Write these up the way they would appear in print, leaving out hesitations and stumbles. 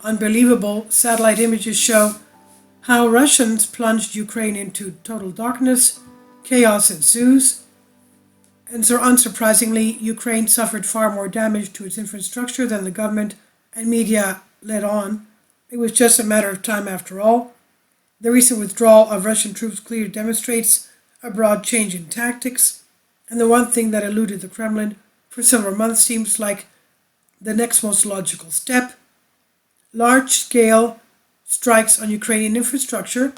unbelievable satellite images show how Russians plunged Ukraine into total darkness, chaos ensues, and so unsurprisingly, Ukraine suffered far more damage to its infrastructure than the government and media let on. It was just a matter of time after all. The recent withdrawal of Russian troops clearly demonstrates a broad change in tactics, and the one thing that eluded the Kremlin for several months seems like the next most logical step: large-scale strikes on Ukrainian infrastructure.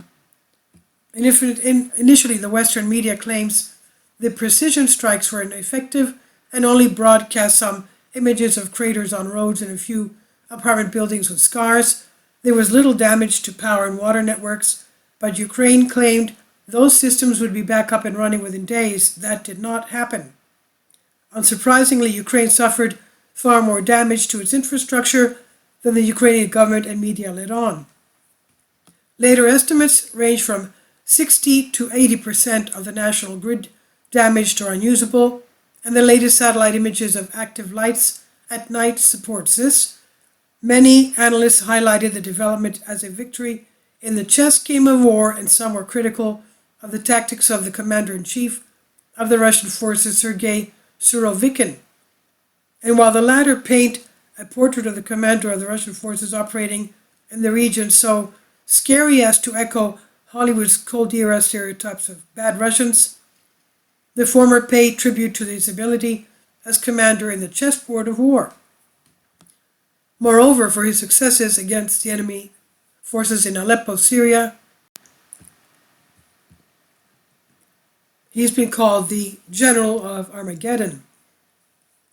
Initially, the Western media claims the precision strikes were ineffective and only broadcast some images of craters on roads and a few apartment buildings with scars. There was little damage to power and water networks, but Ukraine claimed those systems would be back up and running within days. That did not happen. Unsurprisingly, Ukraine suffered far more damage to its infrastructure than the Ukrainian government and media let on. Later estimates range from 60 to 80% of the national grid damaged or unusable, and the latest satellite images of active lights at night supports this. Many analysts highlighted the development as a victory in the chess game of war, and some were critical of the tactics of the commander-in-chief of the Russian forces, Sergei Surovikin. And while the latter paint a portrait of the commander of the Russian forces operating in the region so scary as to echo Hollywood's Cold Era stereotypes of bad Russians, the former paid tribute to his ability as commander in the chessboard of war. Moreover, for his successes against the enemy forces in Aleppo, Syria, he's been called the General of Armageddon.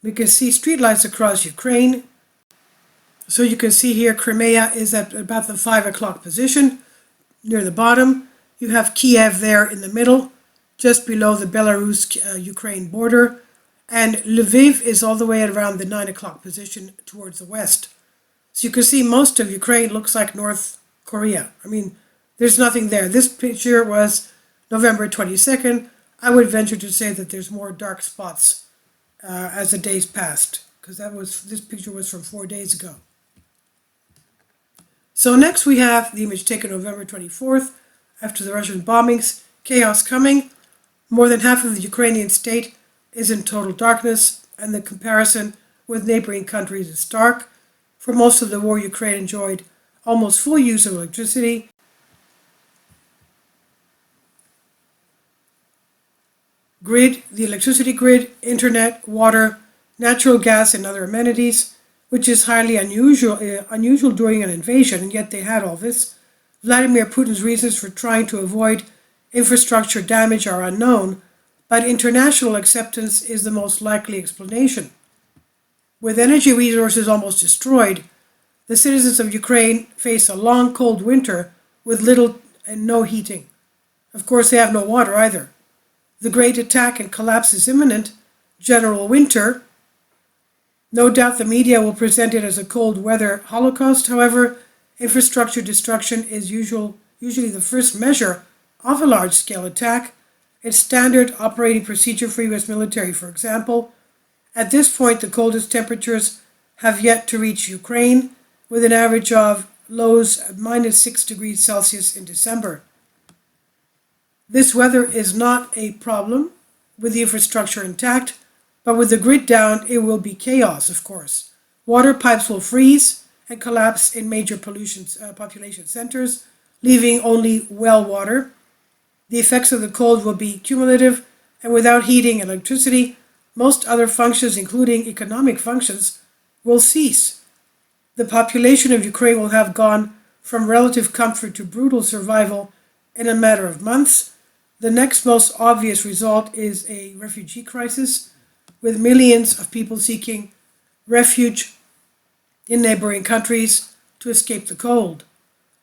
We can see streetlights across Ukraine. So you can see here Crimea is at about the 5 o'clock position near the bottom. You have Kiev there in the middle, just below the Belarus-Ukraine border. And Lviv is all the way at around the 9 o'clock position towards the west. So you can see most of Ukraine looks like North Korea. I mean, there's nothing there. This picture was November 22nd. I would venture to say that there's more dark spots as the days passed, because this picture was from 4 days ago. So next we have the image taken November 24th, after the Russian bombings, chaos coming. More than half of the Ukrainian state is in total darkness, and the comparison with neighboring countries is stark. For most of the war, Ukraine enjoyed almost full use of electricity. The electricity grid, internet, water, natural gas, and other amenities, which is highly unusual during an invasion, and yet they had all this. Vladimir Putin's reasons for trying to avoid infrastructure damage are unknown, but international acceptance is the most likely explanation. With energy resources almost destroyed, the citizens of Ukraine face a long, cold winter with little and no heating. Of course, they have no water either. The great attack and collapse is imminent. General winter. No doubt the media will present it as a cold weather holocaust. However, infrastructure destruction is usually the first measure of a large-scale attack. It's standard operating procedure for U.S. military, for example. At this point, the coldest temperatures have yet to reach Ukraine, with an average of lows of -6 degrees Celsius in December. This weather is not a problem with the infrastructure intact, but with the grid down, it will be chaos, of course. Water pipes will freeze and collapse in major population centers, leaving only well water. The effects of the cold will be cumulative, and without heating and electricity, most other functions, including economic functions, will cease. The population of Ukraine will have gone from relative comfort to brutal survival in a matter of months. The next most obvious result is a refugee crisis, with millions of people seeking refuge in neighboring countries to escape the cold.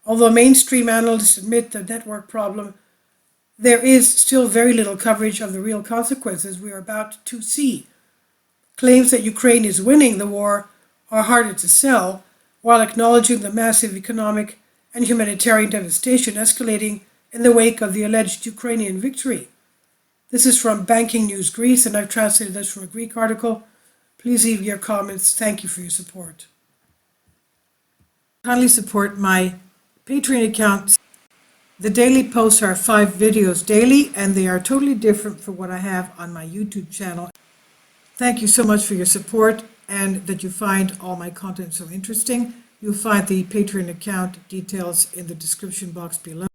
Although mainstream analysts admit the network problem, there is still very little coverage of the real consequences we are about to see. Claims that Ukraine is winning the war are harder to sell, while acknowledging the massive economic and humanitarian devastation escalating in the wake of the alleged Ukrainian victory. This is from Banking News Greece, and I've translated this from a Greek article. Please leave your comments. Thank you for your support. Kindly support my Patreon account. The daily posts are 5 videos daily, and they are totally different from what I have on my YouTube channel. Thank you so much for your support and that you find all my content so interesting. You'll find the Patreon account details in the description box below.